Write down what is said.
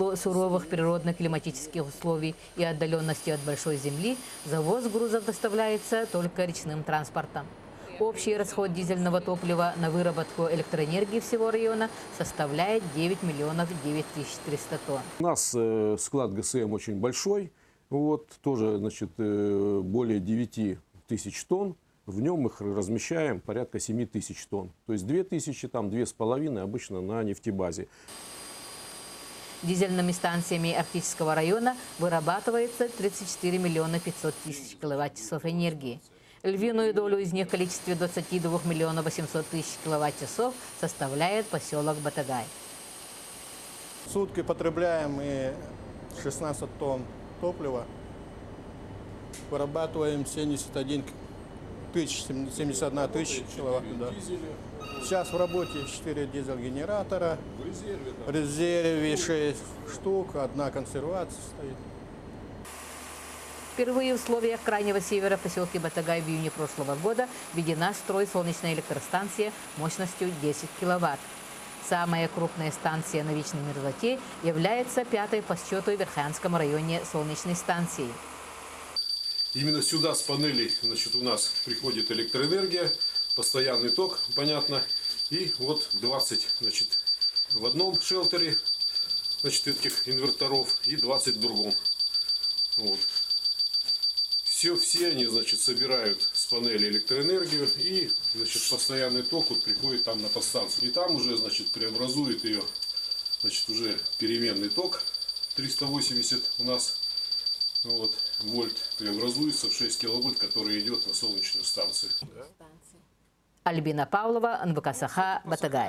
силу суровых природно-климатических условий и отдаленности от большой земли завоз грузов доставляется только речным транспортом. Общий расход дизельного топлива на выработку электроэнергии всего района составляет 9 миллионов 9 тысяч 300 тонн. У нас склад ГСМ очень большой, вот, тоже, значит, более 9 тысяч тонн. В нем их размещаем порядка 7 тысяч тонн. То есть 2 тысячи, там 2,5 обычно на нефтебазе. Дизельными станциями Арктического района вырабатывается 34 миллиона 500 тысяч киловатт-часов энергии. Львиную долю из них в количестве 22 миллионов 800 тысяч киловатт-часов составляет поселок Батагай. В сутки потребляем мы 16 тонн топлива, вырабатываем 71 тысяча киловатт. Да. Сейчас в работе 4 дизель-генератора, в резерве 6 штук, 1 консервация стоит. Впервые в условиях крайнего севера в поселке Батагай в июне прошлого года введена в строй солнечная электростанция мощностью 10 киловатт. Самая крупная станция на вечной мерзлоте является 5-й по счету в Верхоянском районе солнечной станцией. Именно сюда с панелей, значит, у нас приходит электроэнергия, постоянный ток, понятно. И вот 20, значит, в одном шелтере, значит, этих инверторов и 20 в другом. Вот. Все они, значит, собирают с панели электроэнергию и, значит, постоянный ток вот приходит там на подстанцию. И там уже, значит, преобразует ее, значит, уже переменный ток 380 у нас вот, вольт преобразуется в 6 киловольт, который идет на солнечную станцию. Альбина Павлова, НВК Саха, Батагай.